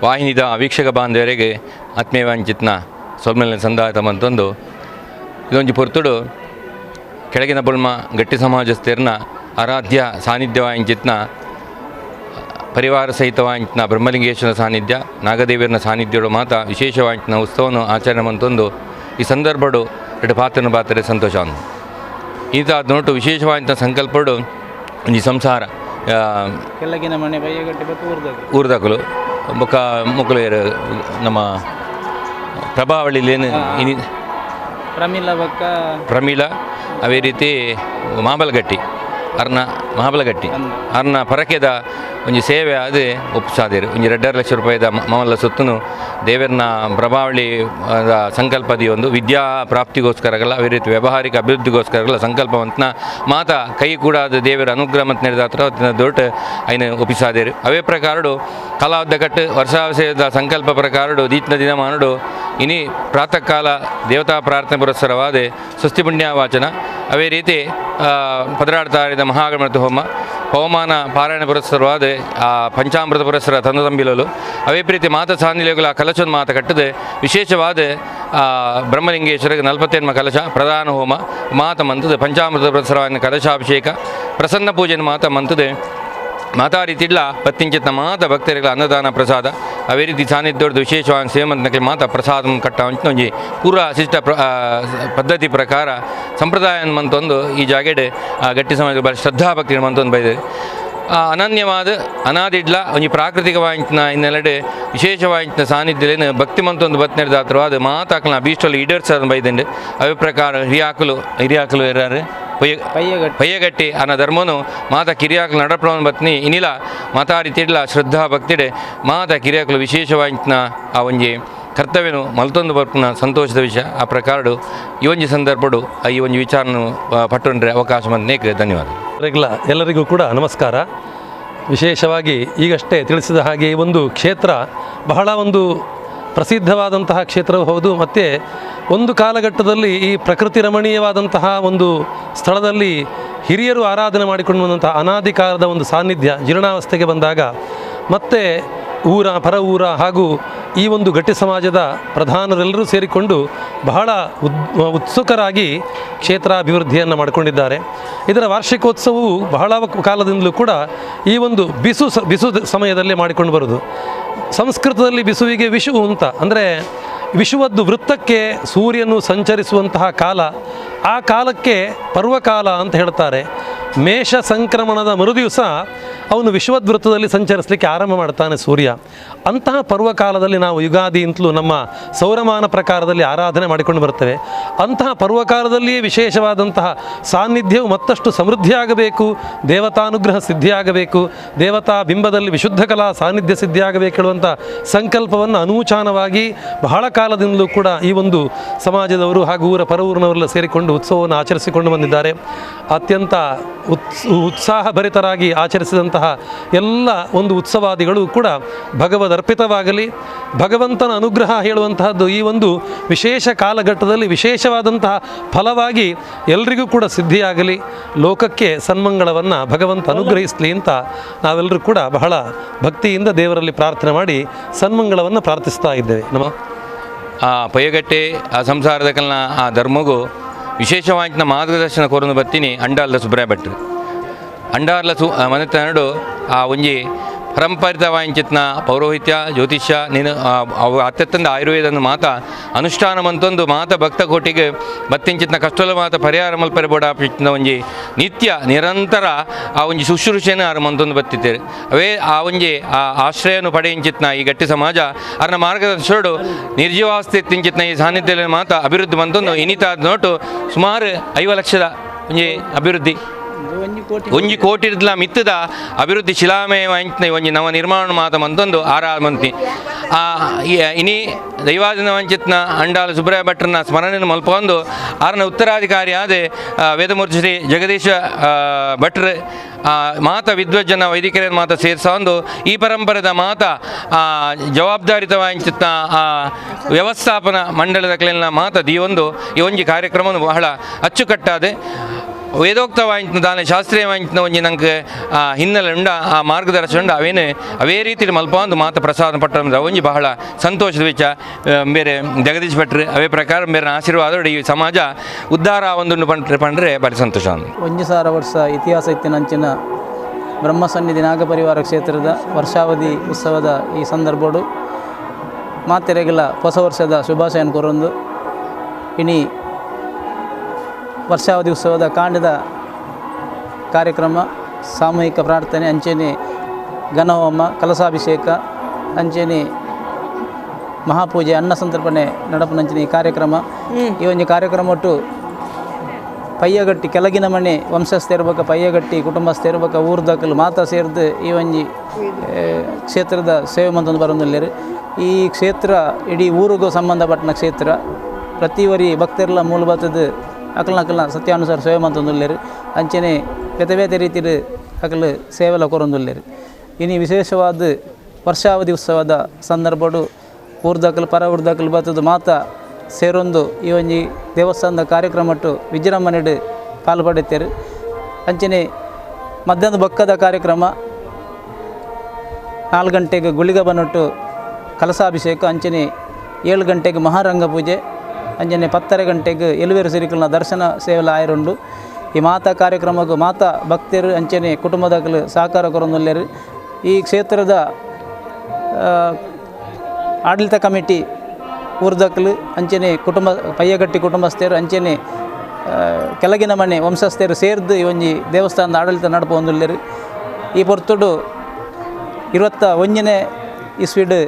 ವಾಹಿನಿದ ವೀಕ್ಷಕ ಬಾಂಧವರಿಗೆ ಆತ್ಮೀಯವಾಂಚಿತ್ನ ಸೊಲ್ಮೆಲ್ನ ಸಂದಾಯತ ಮಂತೊಂದು ಇದೊಂದು ಪೊರ್ತುಡು ಕೆಳಗಿನ ಬುಳ್ಮ ಗಟ್ಟಿ ಸಮಾಜಸ್ಥಿರನ ಆರಾಧ್ಯ ಸಾನ್ನಿಧ್ಯವಾಂಚಿತ್ನ ಪರಿವಾರ ಸಹಿತವಾಂಚಿನ ಬ್ರಹ್ಮಲಿಂಗೇಶ್ವರ ಸಾನ್ನಿಧ್ಯ ನಾಗದೇವಿಯರ ಸಾನ್ನಿಧ್ಯಡು ಮಾತ ವಿಶೇಷವಾಂಚಿನ ಉತ್ಸವವನ್ನು ಆಚರಣೆ ಮಂತೊಂದು ಈ ಸಂದರ್ಭಡು ಎರಡು ಪಾತ್ರೆ ಸಂತೋಷ ಅಂದು ಈತ ನೋಟು ವಿಶೇಷವಾದ ಸಂಕಲ್ಪಡು ಈ ಸಂಸಾರ ಕೆಳಗಿನ ಮನೆ ಬಯ್ಯಗಟ್ಟಿ ಬತ್ತು ಊರ್ದಾಕಲು ಬೊಕ್ಕ ಮುಕ್ಕಳು ನಮ್ಮ ಪ್ರಭಾವಳಿಲೇನು ಇನಿ ಪ್ರಮೀಲ ಅವೇ ರೀತಿ ಮಾಬಲಗಟ್ಟಿ ಮಹಾಬಲಗಟ್ಟಿ ಅರ್ನ ಪರಕೆದ ಒಂಜಿ ಸೇವೆ ಅದು ಒಪ್ಪಿಸಾದಿರು ಒಂಜಿ 2.5 ಲಕ್ಷ ರೂಪಾಯಿದ ಮಾಮಲ್ಲ ಸುತ್ತನು ದೇವರನ್ನ ಪ್ರಭಾವಳಿ ಸಂಕಲ್ಪದಿ ಒಂದು ವಿದ್ಯಾ ಪ್ರಾಪ್ತಿಗೋಸ್ಕರಗಲ್ಲ ಅವೇ ರೀತಿ ವ್ಯಾವಹಾರಿಕ ಅಭಿವೃದ್ಧಿಗೋಸ್ಕರಗಲ್ಲ ಸಂಕಲ್ಪವಂತನ ಮಾತ ಕೈ ಕೂಡ ಅದು ದೇವರ ಅನುಗ್ರಹ ಮತ್ತು ನಡೆದಾತ್ರ ದೊಡ್ಡ ಐನ ಒಪ್ಪಿಸಾದಿರು ಅವೇ ಪ್ರಕಾರಡು ಕಲಾವದ್ದ ಕಟ್ಟು ವರ್ಷಾವಸೆಯದ ಸಂಕಲ್ಪ ಪ್ರಕಾರಡು ದೀತ್ನ ದಿನ ಮಾನಡು ಇನಿ ಪ್ರಾತಃ ಕಾಲ ದೇವತಾ ಪ್ರಾರ್ಥನೆ ಪುರಸ್ಸರವಾದ ಸ್ವಸ್ತಿ ಪುಣ್ಯ ವಾಚನ ಅವೇ ರೀತಿ ಪದರಾಡ್ತಾರಿದ ಮಹಾಗಣಪತಿ ಹೋಮ ಪವಮಾನ ಪಾರಾಯಣ ಪುರಸ್ಸರವಾದ ಪಂಚಾಮೃತ ಪುರಸ್ಸರ ತಂಬಿಲಲು ಅವೇ ಪ್ರೀತಿ ಮಾತ ಸಾನ್ನಿಲೆಗಳ ಕಲಶದ ಮಾತ ಕಟ್ಟದೆ ವಿಶೇಷವಾದ ಬ್ರಹ್ಮಲಿಂಗೇಶ್ವರಿಗೆ 48 ಕಲಶ ಪ್ರಧಾನ ಹೋಮ ಮಾತ ಮಂತದೆ ಪಂಚಾಮೃತ ಪುರಸ್ಸರವಾದ ಕಲಶಾಭಿಷೇಕ ಪ್ರಸನ್ನ ಪೂಜೆನ ಮಾತ ಮಂತದೆ ಮಾತಾ ರೀತಿಡ್ಲ ಪತ್ತಿಂಚಿತ್ನ ಮಾತ ಭಕ್ತರಿಗಳ ಅನ್ನದಾನ ಪ್ರಸಾದ ಅವೇ ರೀತಿ ಸಾನ್ನಿಧ್ಯದ ವಿಶೇಷವಾದ ಸೇವಂತನಕ್ಕೆ ಮಾತ ಪ್ರಸಾದ ಕಟ್ಟ ಒಂಜಿ ಪೂರ ಶಿಷ್ಟ ಪದ್ಧತಿ ಪ್ರಕಾರ ಸಂಪ್ರದಾಯ ಮಂತೊಂದು ಈ ಜಾಗೆಡೆ ಗಟ್ಟಿ ಸಮಾಜ ಭಾಳ ಶ್ರದ್ಧಾಭಕ್ತಿ ಮಂತೊಂದು ಬೈದೆ ಅನನ್ಯವಾದ ಅನಾದಿಡ್ಲ ಒಂಜಿ ಪ್ರಾಕೃತಿಕವಾಂಚಿನ ಇನ್ನೆಲ್ಲಡೆ ವಿಶೇಷವಾಂಚಿನ ಸಾನ್ನಿಧ್ಯಲೇನು ಭಕ್ತಿ ಮಂತೊಂದು ಬತ್ ನಡೆದಾತ್ರವಾದ ಮಾತಾಕಲ್ನ ಬೀಸ್ಟಲ್ಲಿ ಈಡೇರ್ಸೋದು ಬೈದಂಡೆ ಅವೇ ಪ್ರಕಾರ ಹಿರಿಯಾಕಲು ಯಾರು ಪಯ್ಯಗಟ್ಟಿ ಅನ್ನೋ ಧರ್ಮನು ಮಾತ ಕಿರಿಯಾಕಲು ನಡಪ್ರವನ್ ಬತ್ನಿ ಇನಿಲ ಮಾತಾಡಿ ತಿಡ್ಲ ಶ್ರದ್ಧಾ ಭಕ್ತಿಡೆ ಮಾತ ಕಿರಿಯಾಕಲು ವಿಶೇಷವಾಂಚಿನ ಆ ಒಂಜಿ ಕರ್ತವ್ಯನು ಮಲ್ತೊಂದು ಬರ್ಪುನ ಸಂತೋಷದ ವಿಷಯ ಆ ಪ್ರಕಾರಡು ಈ ಒಂಜಿ ಸಂದರ್ಭಡು ಈ ಒಂಜಿ ವಿಚಾರನು ಪಟ್ಟೊಂಡ್ರೆ ಅವಕಾಶ ಬಂದನೇಕ ಧನ್ಯವಾದ. ಎಲ್ಲರಿಗೂ ಕೂಡ ನಮಸ್ಕಾರ. ವಿಶೇಷವಾಗಿ ಈಗಷ್ಟೇ ತಿಳಿಸಿದ ಹಾಗೆ ಈ ಒಂದು ಕ್ಷೇತ್ರ ಬಹಳ ಒಂದು ಪ್ರಸಿದ್ಧವಾದಂತಹ ಕ್ಷೇತ್ರವೂ ಹೌದು. ಮತ್ತು ಒಂದು ಕಾಲಘಟ್ಟದಲ್ಲಿ ಈ ಪ್ರಕೃತಿ ರಮಣೀಯವಾದಂತಹ ಒಂದು ಸ್ಥಳದಲ್ಲಿ ಹಿರಿಯರು ಆರಾಧನೆ ಮಾಡಿಕೊಂಡು ಬಂದಂತಹ ಅನಾದಿ ಕಾಲದ ಒಂದು ಸಾನ್ನಿಧ್ಯ ಜೀರ್ಣಾವಸ್ಥೆಗೆ ಬಂದಾಗ ಮತ್ತೆ ಪರ ಊರ ಹಾಗೂ ಈ ಒಂದು ಗಟ್ಟಿ ಸಮಾಜದ ಪ್ರಧಾನರೆಲ್ಲರೂ ಸೇರಿಕೊಂಡು ಬಹಳ ಉತ್ಸುಕರಾಗಿ ಕ್ಷೇತ್ರಾಭಿವೃದ್ಧಿಯನ್ನು ಮಾಡಿಕೊಂಡಿದ್ದಾರೆ. ಇದರ ವಾರ್ಷಿಕೋತ್ಸವವು ಬಹಳ ಕಾಲದಿಂದಲೂ ಕೂಡ ಈ ಒಂದು ಬಿಸು ಸಮಯದಲ್ಲೇ ಮಾಡಿಕೊಂಡು ಬರೋದು. ಸಂಸ್ಕೃತದಲ್ಲಿ ಬಿಸುವಿಗೆ ವಿಷು ಅಂತ ಅಂದರೆ ವಿಷುವದ್ದು ವೃತ್ತಕ್ಕೆ ಸೂರ್ಯನು ಸಂಚರಿಸುವಂತಹ ಕಾಲ, ಆ ಕಾಲಕ್ಕೆ ಪರ್ವಕಾಲ ಅಂತ ಹೇಳ್ತಾರೆ. ಮೇಷ ಸಂಕ್ರಮಣದ ಮರುದಿವಸ ಅವನು ವಿಷುವದ್ವೃತ್ತದಲ್ಲಿ ಸಂಚರಿಸಲಿಕ್ಕೆ ಆರಂಭ ಮಾಡ್ತಾನೆ ಸೂರ್ಯ. ಅಂತಹ ಪರ್ವಕಾಲದಲ್ಲಿ ನಾವು ಯುಗಾದಿ ಅಂತಲೂ ನಮ್ಮ ಸೌರಮಾನ ಪ್ರಕಾರದಲ್ಲಿ ಆರಾಧನೆ ಮಾಡಿಕೊಂಡು ಬರ್ತೇವೆ. ಅಂತಹ ಪರ್ವಕಾಲದಲ್ಲಿಯೇ ವಿಶೇಷವಾದಂತಹ ಸಾನ್ನಿಧ್ಯವು ಮತ್ತಷ್ಟು ಸಮೃದ್ಧಿಯಾಗಬೇಕು, ದೇವತಾನುಗ್ರಹ ಸಿದ್ಧಿಯಾಗಬೇಕು, ದೇವತಾ ಬಿಂಬದಲ್ಲಿ ವಿಶುದ್ಧ ಕಲಾ ಸಾನ್ನಿಧ್ಯ ಸಿದ್ಧಿಯಾಗಬೇಕು ಹೇಳುವಂಥ ಸಂಕಲ್ಪವನ್ನು ಅನೂಚಾನವಾಗಿ ಬಹಳ ಕಾಲದಿಂದಲೂ ಕೂಡ ಈ ಒಂದು ಸಮಾಜದವರು ಹಾಗೂ ಊರ ಪರವೂರಿನವರೆಲ್ಲ ಸೇರಿಕೊಂಡು ಉತ್ಸವವನ್ನು ಆಚರಿಸಿಕೊಂಡು ಬಂದಿದ್ದಾರೆ. ಅತ್ಯಂತ ಉತ್ಸಾಹಭರಿತರಾಗಿ ಆಚರಿಸಿದಂತಹ ಎಲ್ಲ ಒಂದು ಉತ್ಸವಾದಿಗಳು ಕೂಡ ಭಗವದರ್ಪಿತವಾಗಲಿ, ಭಗವಂತನ ಅನುಗ್ರಹ ಹೇಳುವಂತಹದ್ದು ಈ ಒಂದು ವಿಶೇಷ ಕಾಲಘಟ್ಟದಲ್ಲಿ ವಿಶೇಷವಾದಂತಹ ಫಲವಾಗಿ ಎಲ್ರಿಗೂ ಕೂಡ ಸಿದ್ಧಿಯಾಗಲಿ, ಲೋಕಕ್ಕೆ ಸನ್ಮಂಗಳವನ್ನು ಭಗವಂತ ಅನುಗ್ರಹಿಸಲಿ ಅಂತ ನಾವೆಲ್ಲರೂ ಕೂಡ ಬಹಳ ಭಕ್ತಿಯಿಂದ ದೇವರಲ್ಲಿ ಪ್ರಾರ್ಥನೆ ಮಾಡಿ ಸನ್ಮಂಗಳವನ್ನು ಪ್ರಾರ್ಥಿಸ್ತಾ ಇದ್ದೇವೆ. ಆ ಪಯ್ಯಗಟ್ಟೆ ಆ ಸಂಸಾರದ ಕಲ್ನ ಆ ಧರ್ಮಗೂ ವಿಶೇಷವಾಂಚಿನ ಮಾರ್ಗದರ್ಶನ ಕೊರೊಂದು ಬರ್ತೀನಿ ಅಂಡಾರ್ಲ ಸುಬ್ರಾಯ ಭಟ್ರು ಅಂಡಾರ್ಲ ಮನೆತನಡು ಆ ಒಂಜಿ ಪರಂಪರಿತವಾಂಚಿತ್ನ ಪೌರೋಹಿತ್ಯ ಜ್ಯೋತಿಷ್ಯ ನೀನು ಅವು ಅತ್ಯಂತ ಆಯುರ್ವೇದನ್ನು ಮಾತ ಅನುಷ್ಠಾನ ಮಂತೊಂದು ಮಾತ ಭಕ್ತ ಕೋಟಿಗೆ ಬತ್ತಿಂಚಿತ್ನ ಕಷ್ಟಲ ಮಾತ ಪರಿಹಾರ ಮಲ್ಪರೆ ಬೋಡಾಪಿನ ಒಂಜಿ ನಿತ್ಯ ನಿರಂತರ ಆ ಒಂಜಿ ಶುಶ್ರೂಷೆಯನ್ನು ಅವ್ರು ಮಂತೊಂದು ಬತ್ತಿದ್ದೇವೆ. ಅವೇ ಆ ಒಂಜಿ ಆ ಆಶ್ರಯನು ಪಡೆಯಿಂಚಿತ್ನ ಈ ಗಟ್ಟಿ ಸಮಾಜ ಅವ್ರನ್ನ ಮಾರ್ಗದರ್ಶನಡು ನಿರ್ಜೀವಾವಸ್ಥೆ ತಿಂಚಿತ್ನ ಈ ಸಾನ್ನಿಧ್ಯದಲ್ಲಿ ಮಾತ ಅಭಿವೃದ್ಧಿ ಮಂತೊಂದು ಇನಿತಾದ ನೋಟು ಸುಮಾರು 5 ಲಕ್ಷದ ಒಂಜಿ ಅಭಿವೃದ್ಧಿ 1 ಕೋಟಿ ಮಿತ್ತದ ಅಭಿವೃದ್ಧಿ ಶಿಲಾಮಯವಾಂಚಿನ ಒಂಜಿ ನವ ನಿರ್ಮಾಣ ಮಾತ ಮಂತೊಂದು ಆರಾಧಮಂತಿ ಇನಿ ದೈವಾದಿನ ವಂಚಿತ್ನ ಅಂಡಾಲ ಸುಬ್ರಾಯ ಭಟ್ರನ್ನ ಸ್ಮರಣೆಯನ್ನು ಮಲ್ಪೊಂದು ಆರನ ಉತ್ತರಾಧಿಕಾರಿ ಆದ ವೇದಮೂರ್ತಿ ಶ್ರೀ ಜಗದೀಶ ಭಟ್ರು ಮಾತ ವಿದ್ವಜ್ಜನ ವೈದಿಕರ ಮಾತ ಸೇರಿಸೊಂದು ಈ ಪರಂಪರೆದ ಮಾತ ಜವಾಬ್ದಾರಿತವಾಂಚಿತ್ನ ವ್ಯವಸ್ಥಾಪನಾ ಮಂಡಳದ ಕೆಳಗಿನ ಮಾತ ಈ ಒಂಜಿ ಕಾರ್ಯಕ್ರಮವನ್ನು ಬಹಳ ಅಚ್ಚುಕಟ್ಟಾದೆ ವೇದೋಕ್ತವಾಯಿನ ದಾನೆ ಶಾಸ್ತ್ರೀಯವಾಯಿನ ಒಂಜಿ ನಂಗೆ ಹಿನ್ನೆಲೆ ಉಂಡ ಆ ಮಾರ್ಗದರ್ಶನ ಉಂಡ ಅವೇನು ಅವೇ ರೀತಿ ಮಲ್ಪಂದು ಮಾತ ಪ್ರಸಾದ ಪಟ್ಟ ಒಂಜಿ ಬಹಳ ಸಂತೋಷದ ವಿಚಾರ ಬೇರೆ ಜಗದೀಶ್ ಭಟ್ರು ಅವೇ ಪ್ರಕಾರ ಬೇರೆ ಆಶೀರ್ವಾದ ಈ ಸಮಾಜ ಉದ್ಧಾರ ಒಂದು ಪಂಡ್ರೆ ಭಾರಿ ಸಂತೋಷ. 1000 ವರ್ಷ ಇತಿಹಾಸ ಇತ್ತಿನಂಚಿನ ಬ್ರಹ್ಮಸನ್ನಿಧಿ ನಾಗಪರಿವಾರ ಕ್ಷೇತ್ರದ ವರ್ಷಾವಧಿ ಉತ್ಸವದ ಈ ಸಂದರ್ಭಡು ಮಾತೆರೆಗಳ ಹೊಸ ವರ್ಷದ ಶುಭಾಶಯನ ಕೊರೊಂದು ಇನಿ ವರ್ಷಾವಧಿ ಉತ್ಸವದ ಕಾಂಡದ ಕಾರ್ಯಕ್ರಮ ಸಾಮೂಹಿಕ ಪ್ರಾರ್ಥನೆ ಅಂಚೆನೆ ಘನಹೋಮ ಕಲಸಾಭಿಷೇಕ ಅಂಚೆನೆ ಮಹಾಪೂಜೆ ಅನ್ನ ಸಂತರ್ಪಣೆ ನಡಪನಂಚಿನ ಈ ಕಾರ್ಯಕ್ರಮ ಈ ಒಂದು ಕಾರ್ಯಕ್ರಮ ಒಟ್ಟು ಪಯ್ಯಗಟ್ಟಿ ಕೆಳಗಿನ ಮನೆ ವಂಶಸ್ಥಿರ್ಬೇಕು ಪಯ್ಯಗಟ್ಟಿ ಕುಟುಂಬಸ್ಥಿರ್ಬೇಕು ಊರ್ದಕ್ಕಲು ಮಾತಾ ಸೇರಿದು ಈ ಒಂಜಿ ಕ್ಷೇತ್ರದ ಸೇವೆ ಮಂತೊಂದು ಬರೋದಿಲ್ಲರು. ಈ ಕ್ಷೇತ್ರ ಇಡೀ ಊರಿಗೂ ಸಂಬಂಧಪಟ್ಟ ಕ್ಷೇತ್ರ. ಪ್ರತಿವರಿ ಭಕ್ತರೆಲ್ಲ ಮೂಲಭೂತದ ಅಕಲ್ನ ಸತ್ಯಾನುಸಾರ ಸೇವೆ ಮಂತೊಂದುಲ್ಲೇರು. ಅಂಚನೆ ಬೇತೆ ಬೇತೆ ರೀತಿಯ ಅಕಲು ಸೇವೆಲ್ಲ ಕೊರೊಂದುಲ್ಲೇರು. ಇನ್ನು ವಿಶೇಷವಾದ ವರ್ಷಾವಧಿ ಉತ್ಸವದ ಸಂದರ್ಭಡು ಊರ್ದಕ್ಕಲು ಪರ ಊರ್ದಕ್ಕಲು ಬತ್ತದ ಮಾತಾ ಸೇರೊಂದು ಈ ಒಂಜಿ ದೇವಸ್ಥಾನದ ಕಾರ್ಯಕ್ರಮಟ್ಟು ವಿಜೃಂಭಣೆಡು ಪಾಲ್ಪಡುತ್ತೇರು. ಅಂಚನೆ ಮಧ್ಯಾಹ್ನದ ಬಕ್ಕದ ಕಾರ್ಯಕ್ರಮ 4 ಗಂಟೆಗೆ ಗುಳಿಗ ಬನ್ನೊಟ್ಟು ಕಲಸಾಭಿಷೇಕ ಅಂಚನೆ 7 ಗಂಟೆಗೆ ಮಹಾರಂಗ ಪೂಜೆ ಅಂಚನೆ 10:30 ಗಂಟೆಗೆ ಎಲುವೇರು ಸಿರಿಕಲ್ನ ದರ್ಶನ ಸೇವೆಲ ಆಯರುಂಡು. ಈ ಮಾತಾ ಕಾರ್ಯಕ್ರಮಕ್ಕೂ ಮಾತಾ ಭಕ್ತರು ಅಂಚನೆ ಕುಟುಂಬದಕ್ಕಲು ಸಹಕಾರ ಕೊರೊಂದುಲ್ಲೇರು. ಈ ಕ್ಷೇತ್ರದ ಆಡಳಿತ ಕಮಿಟಿ ಊರ್ದಕ್ಕಲು ಅಂಚನೆ ಕುಟುಂಬ ಪಯ್ಯಗಟ್ಟಿ ಕುಟುಂಬಸ್ಥರು ಅಂಚನೆ ಕೆಳಗಿನ ಮನೆ ವಂಶಸ್ಥರು ಸೇರಿದು ಈ ಒಂಜಿ ದೇವಸ್ಥಾನದ ಆಡಳಿತ ನಡಪ ಹೊಂದುಲ್ಲೇರು. ಈ ಪೊರ್ತುಡು 21ನೇ ಇಸ್ವಿಡ್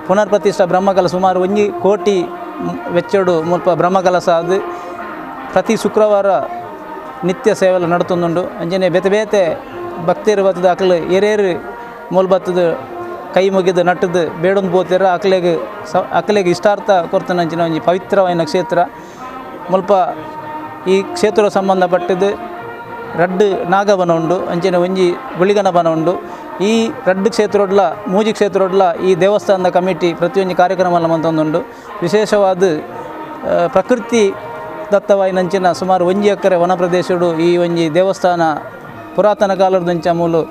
ಪುನರ್ ಪ್ರತಿಷ್ಠಾ ಬ್ರಹ್ಮಕಲಶ ಸುಮಾರು 1 ಕೋಟಿ ವೆಚ್ಚಡು ಮುಲ್ಪ ಬ್ರಹ್ಮಕಲಶ ಅದು ಪ್ರತಿ ಶುಕ್ರವಾರ ನಿತ್ಯ ಸೇವೆಲ್ಲ ನಡತೊಂದುಂಡು. ಅಂಜನೆ ಬೇತೆ ಬೇತೆ ಭಕ್ತಿರು ಬತ್ತದ ಅಕಲು ಏರೇರು ಮೂಲ ಬತ್ತದ ಕೈ ಮುಗಿದು ನಟ್ಟದು ಬೇಡೊಂದು ಬೋತಿರ ಅಕಲೆಗೆ ಇಷ್ಟಾರ್ಥ ಕೊರ್ತನಂಚಿನ ಒಂಜಿ ಪವಿತ್ರವಾದ ಕ್ಷೇತ್ರ. ಮುಲ್ಪ ಈ ಕ್ಷೇತ್ರ ಸಂಬಂಧಪಟ್ಟದ್ದು ರಡ್ಡು ನಾಗಬನ ಉಂಡು ಅಂಚನೆ ಒಂಜಿ ಗುಳಿಗನ ಬನ ಉಂಡು. ಈ ರಡ್ಡು ಕ್ಷೇತ್ರೊಡ್ಲ ಮೂಜಿ ಕ್ಷೇತ್ರೊಡ್ಲ ಈ ದೇವಸ್ಥಾನದ ಕಮಿಟಿ ಪ್ರತಿಯೊಂದು ಕಾರ್ಯಕ್ರಮ ಮಂತೊಂದುಂಡು. ವಿಶೇಷವಾದ ಪ್ರಕೃತಿ ದತ್ತವಾಯಿನಂಚಿನ ಸುಮಾರು 1 ಎಕರೆ ವನ ಪ್ರದೇಶಡು ಈ ಒಂಜಿ ದೇವಸ್ಥಾನ ಪುರಾತನ ಕಾಲದಂಚ ಮೂಲು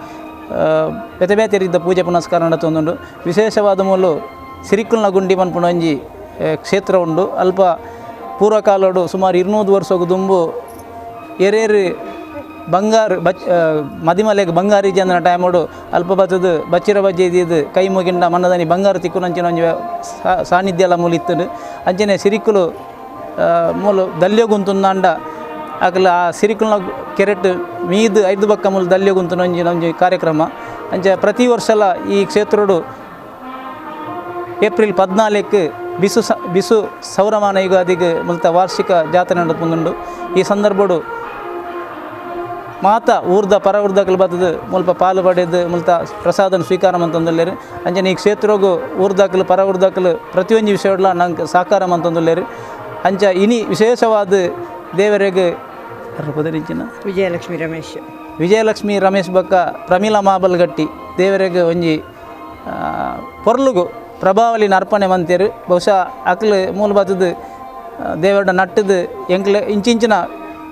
ಬೇತೆ ಬೇತೆ ರೀತಿಯ ಪೂಜೆ ಪುನಸ್ಕಾರ ನಡತೊಂದುಂಡು. ವಿಶೇಷವಾದ ಮೂಲು ಸಿರಿಕಲ್ನ ಗುಂಡಿ ಪನ್ಪುನ ಒಂಜಿ ಕ್ಷೇತ್ರ ಉಂಡು. ಅಲ್ಪ ಪೂರ್ವಕಾಲಡು ಸುಮಾರು 200 ವರ್ಷಕ್ಕೂ ದುಂಬು ಎರೇರು ಬಂಗಾರ ಮದಿಮಲೆಗೆ ಬಂಗಾರಿ ಜನ ಟೈಮಡು ಅಲ್ಪ ಬತ್ತದು ಬಚ್ಚಿರ ಬಜ್ಜೆ ಇದ್ದಿದ್ದು ಕೈ ಮುಗಿಂಡ ಮನ್ನದನಿ ಬಂಗಾರ ತಿಕ್ಕುನಂಚಿನ ಒಂಜಿ ಸಾನ್ನಿಧ್ಯ ಎಲ್ಲ ಮೂಲಿತ್ತು. ಅಂಚನೆ ಸಿರಿಕುಲು ಮೂಲು ದಲ್ಯೋಗುಂತುಂದಾಂಡ ಆಗಲ ಆ ಸಿರಿಕಲ್ನ ಕೆರೆಟ್ ಮೀದು 5 ಬಕ್ಕ ಮೂಲ ದಲ್ಯೋಗುಂತುನ ಒಂಜಿ ಕಾರ್ಯಕ್ರಮ ಅಂಚ ಪ್ರತಿ ವರ್ಷಲ ಈ ಕ್ಷೇತ್ರಡು ಏಪ್ರಿಲ್ 14ಕ್ಕೆ ಬಿಸು ಸೌರಮಾನ ಯುಗಾದಿಗೆ ಮುಲ್ತ ವಾರ್ಷಿಕ ಜಾತ್ರೆ ನಡಪುಂದುಂಡು. ಈ ಸಂದರ್ಭಡು ಮಾತ ಊರ್ದ ಪರ ಊರ್ದಕ್ಕಲು ಬತ್ತದು ಮುಲ್ಪ ಪಾಲು ಪಡೆದು ಮುಲ್ತ ಪ್ರಸಾದನ ಸ್ವೀಕಾರ ಮಂತೊಂದುಲ್ಲೇರು. ಅಂಚನೆ ಈ ಕ್ಷೇತ್ರಗೂ ಊರ್ದಕ್ಕಲು ಪರ ಊರ್ದಕ್ಕಲು ಪ್ರತಿಯೊಂದು ವಿಷಯಡ್ಲ ನಂಗೆ ಸಹಕಾರ ಮಂತೊಂದುಲ್ಲೇರು. ಅಂಚ ಇನಿ ವಿಶೇಷವಾದ ದೇವರಿಗೆ ಪದರಿಂಚಿನ ವಿಜಯಲಕ್ಷ್ಮಿ ರಮೇಶ್ ಬಕ್ಕ ಪ್ರಮೀಲಾ ಮಾಬಲ್ಗಟ್ಟಿ ದೇವರಿಗೆ ಒಂಜಿ ಪೊರ್ಲುಗು ಪ್ರಭಾವಲಿನ ಅರ್ಪಣೆ ಮಂತೇರು. ಬಹುಶಃ ಅಕ್ಲು ಮೂಲ ಬತ್ತದು ದೇವರ ನಟ್ಟದು ಎಂಕ್ಲೆ ಇಂಚಿಂಚಿನ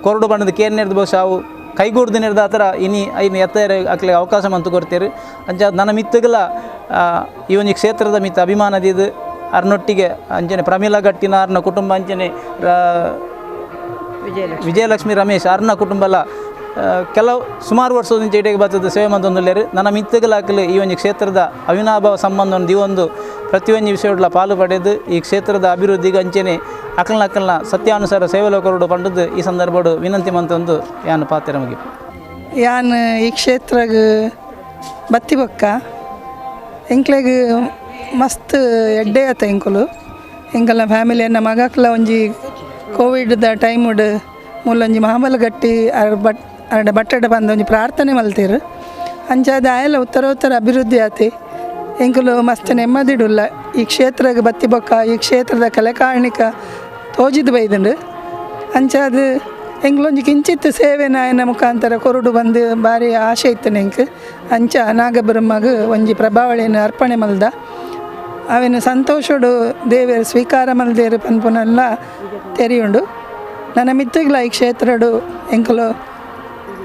ಕೊರಡು ಬಣ್ಣದ ಕೇರ್ನೇರ್ದು ಬಹುಶಃ ಅವು ಕೈಗೂಡ್ದು ನಿರ್ದ ಆ ಥರ ಐನು ಎತ್ತರ ಅಕ್ಲೆ ಅವಕಾಶ ಮಂತು ಕೊಡ್ತೇರು. ಅಂಚ ನನ್ನ ಮಿತ್ತಗಲ ಈ ಒಂದು ಕ್ಷೇತ್ರದ ಮಿತ್ತ ಅಭಿಮಾನದಿದ್ದು ಅರ್ನೊಟ್ಟಿಗೆ ಅಂಚನೆ ಪ್ರಮೀಲಾ ಗಟ್ಟಿನ ಅರ್ನ ಕುಟುಂಬ ಅಂಚನೆ ವಿಜಯಲಕ್ಷ್ಮಿ ರಮೇಶ್ ಅರ್ನ ಕುಟುಂಬಲ ಕೆಲವು ಸುಮಾರು ವರ್ಷದ ಇಟೆಗೆ ಬರ್ತದೆ ಸೇವೆ ಮಂತೊಂದುಲ್ಲೇರು. ನನ್ನ ಮಿತ್ತಗಲ ಹಾಕಲು ಈ ಒಂದು ಕ್ಷೇತ್ರದ ಅವಿನಾಭಾವ ಸಂಬಂಧ ಒಂದು ಪ್ರತಿಯೊಂದು ವಿಷಯಗಳ ಪಾಲು ಪಡೆದು ಈ ಕ್ಷೇತ್ರದ ಅಭಿವೃದ್ಧಿಗೆ ಅಂಚನೆ ಅಕಲ್ನ ಸತ್ಯಾನುಸಾರ ಸೇವೆಲ ಕೊರಡು ಪಂಡದು ಈ ಸಂದರ್ಭಡು ವಿನಂತಿ ಮಂತೊಂದು ಯಾನು ಪಾತ್ರ ಮುಗಿ ಯಾನ್ ಈ ಕ್ಷೇತ್ರಗ ಬತ್ತಿ ಬಕ್ಕ ಎಂಕ್ಲೆಗ್ ಮಸ್ತ್ ಎಡ್ಡೆ ಆತ ಎಂಕುಲು ಎಂಕಲ್ನ ಫ್ಯಾಮಿಲಿ ಎನ್ನ ಮಗಕ್ಲ ಒಂಜಿ ಕೋವಿಡ್ದ ಟೈಮುಡ್ ಮೂಲೊಂಜಿ ಮಹಾಬಲಗಟ್ಟಿ ಅರಡ ಬಟ್ಟಡ ಬಂದು ಒಂಜಿ ಪ್ರಾರ್ಥನೆ ಮಲ್ತೇರು. ಅಂಚಾದ ಆಯಲ ಉತ್ತರೋತ್ತರ ಅಭಿವೃದ್ಧಿ ಆತಿ ಎಂಕುಲು ಮಸ್ತ್ ನೆಮ್ಮದಿಡುಲ್ಲ. ಈ ಕ್ಷೇತ್ರಗೆ ಬತ್ತಿ ಬೊಕ್ಕ ಈ ಕ್ಷೇತ್ರದ ಕಲೆಕಾರ್ಣಿಕ ತೋಜಿದು ಬೈದುಂಡು ಅಂಚಾದ ಎಂಗ್ಲೊಂಜಿ ಕಿಂಚಿತ್ ಸೇವೆ ನಾಯನ ಮುಖಾಂತರ ಕೊರಡು ಬಂದು ಭಾರಿ ಆಶೆ ಇತ್ತು ನೆಂಕ್ ಅಂಚ ನಾಗಬ್ರಹ್ಮಗ್ ಒಂಜಿ ಪ್ರಭಾವಳಿನ ಅರ್ಪಣೆ ಮಲ್ದ ಅವೇನು ಸಂತೋಷಡು ದೇವರ ಸ್ವೀಕಾರ ಮಲ್ದೇರು ಪನ್ಪುನೆಲ್ಲ ತೆರೆಯುಂಡು. ನನ್ನ ಮಿತ್ತಗ್ಲ ಈ ಕ್ಷೇತ್ರಡು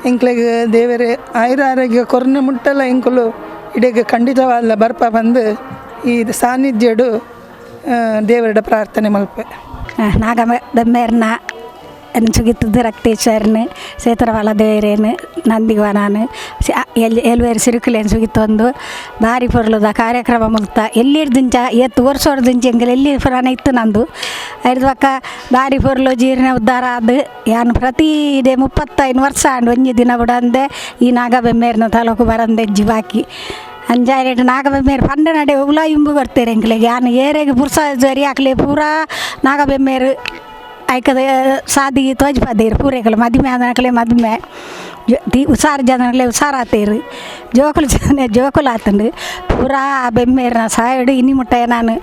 ಎಂಕ್ಲೆಗ್ ದೇವರೇ ಆಯುರಾರೋಗ್ಯ ಕೊರೋನಾ ಮುಟ್ಟಲ್ಲ ಎಂಕುಲು ಇಡೆಗೆ ಖಂಡಿತವಾದ ಬರ್ಪ ಬಂದು ಈ ಸಾನ್ನಿಧ್ಯಡು ದೇವರ ಪ್ರಾರ್ಥನೆ ಮಲ್ಪೆ ನಾಗಮ್ಮೇರ್ನ ಸುಗಿತ್ತದ ರಕ್ತೇಶ್ವರನು ಸೇತರವಾಲ ದೇವರೇನು ನಂದಿಗವನಾನು ಎಲ್ವೇರು ಸಿರುಕಲೇನು ಸುಗಿತ್ತೊಂದು ದಾರಿ ಪೊರ್ಲುದ ಕಾರ್ಯಕ್ರಮ ಮುಗ್ತ ಎಲ್ಲಿರ್ದಿಂಚ ಎತ್ತು ವರ್ಷೋರ್ದಿಂಚ ಎಂಗೆಲ್ಲ ಎಲ್ಲಿ ಪುರಾಣ ಇತ್ತು ನಂದು ಐದು ಪಕ್ಕ ದಾರಿ ಪೊರ್ಲು ಜೀರ್ಣ ಉದ್ಧಾರ ಅದು ಯಾನು ಪ್ರತಿ ಇದೆ 35 ವರ್ಷ ಅಂಡು ಒಂಜಿ ದಿನ ಬಿಡಂದೆ ಈ ನಾಗಬೆಮ್ಮೇರ್ನ ತಾಲೂಕು ಬರಂದೆ ಎಜ್ಜಿ ಬಾಕಿ ಅಂಜಾರೇಟ್ ನಾಗಬೆಮ್ಮೇರು ಪಂಡ ನಡೆ ಉಲ ಇಂಬು ಬರ್ತಾರೆ ಎಂಕ್ಲೆಗೆ ಯಾನು ಏರೆಗೆ ಪುರ್ಸ ಜರಿ ಹಾಕ್ಲೆ ಪೂರಾ ನಾಗಬೆಮ್ಮೇರು ಆಯ್ಕದ ಸಾದಿ ತೋಜ್ಪದೇರು ಪೂರೇಕಲು ಮದುವೆ ಆದನಕಲೆ ಮದುವೆ ಹುಷಾರು ಜನಗಳೇ ಹುಷಾರಾತೇರು ಜೋಕುಲು ಆತಂಡು ಪೂರಾ ಬೆಮ್ಮೇರ್ನ ಸಾಯಡು ಇನ್ನಿ ಮುಟ್ಟಾಯ ನಾನು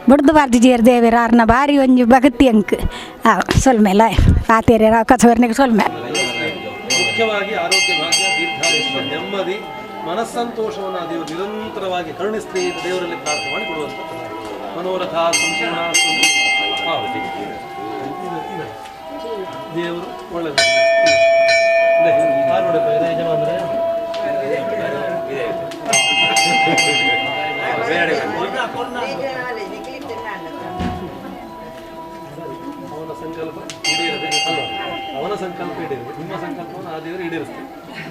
ಬುಡ್ದು ಬಾರ್ದು ಜೇರು ದೇವೇರ ಅರ್ನ ಬಾರಿ ಒಂಜಿ ಭಗತಿ ಅಂಕ್ ಸೊಲ್ಮೇಲೆ ಆತೇರಿ ಕಸವರ್ನಿಗೆ ಸೊಲ್ಮೆ ಮುಖ್ಯವಾಗಿ ಆರೋಗ್ಯ ಭಾಗ್ಯ ದೀರ್ಘಾಯುಷ್ಯ ನೆಮ್ಮದಿ ಮನಸ್ಸಂತೋಷವನ್ನು ದೇವರು ನಿರಂತರವಾಗಿ ಕರುಣಿಸ್ಲಿ ದೇವರಲ್ಲಿ ಪ್ರಾರ್ಥನೆ ಮಾಡಿ ಕೊಡುವಂಥ ಮನೋರಥ ಸಂಪೂರ್ಣ ದೇವರು ಒಳ್ಳೆಯದು ಯಜಮಾನ್ರೆ ಅವನ ಸಂಕಲ್ಪ ಈಡೇರಿದೆ ಅವನ ಸಂಕಲ್ಪ ಈಡೇರಿದೆ ನಿಮ್ಮ ಸಂಕಲ್ಪವನ್ನು ಆ ದೇವರು ಈಡೇರಿಸ್ತೀವಿ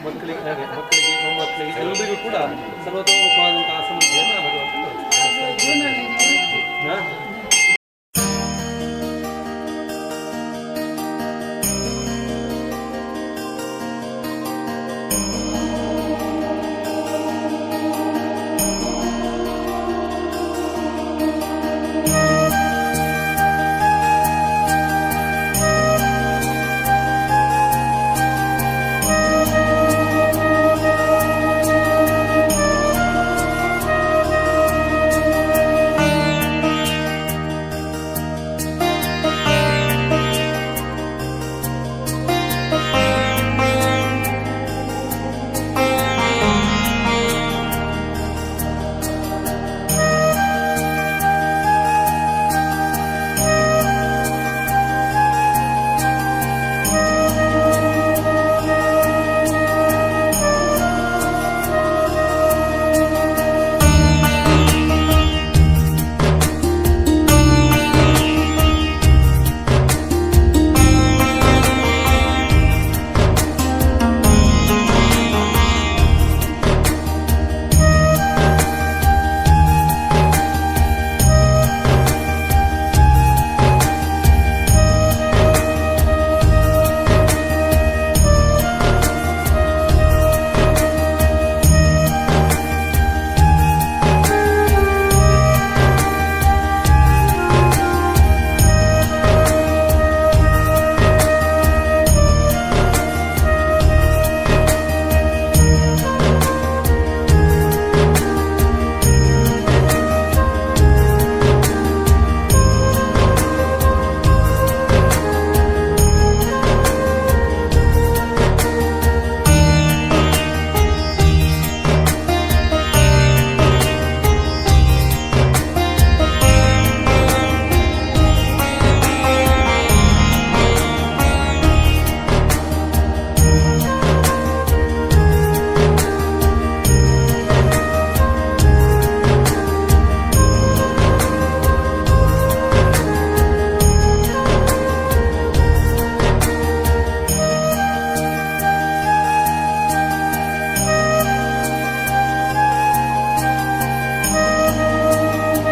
ಮಕ್ಕಳಿಗೆ ಹಾಗೆ ಮಕ್ಕಳಿಗೆ ಮೊಮ್ಮಕ್ಕಳಿಗೆ ಎಲ್ಲರಿಗೂ ಕೂಡ ಸರ್ವತೋಮುಖವಾದಂತಹ ಸಮೃದ್ಧಿಯನ್ನು ಭಗವಂತ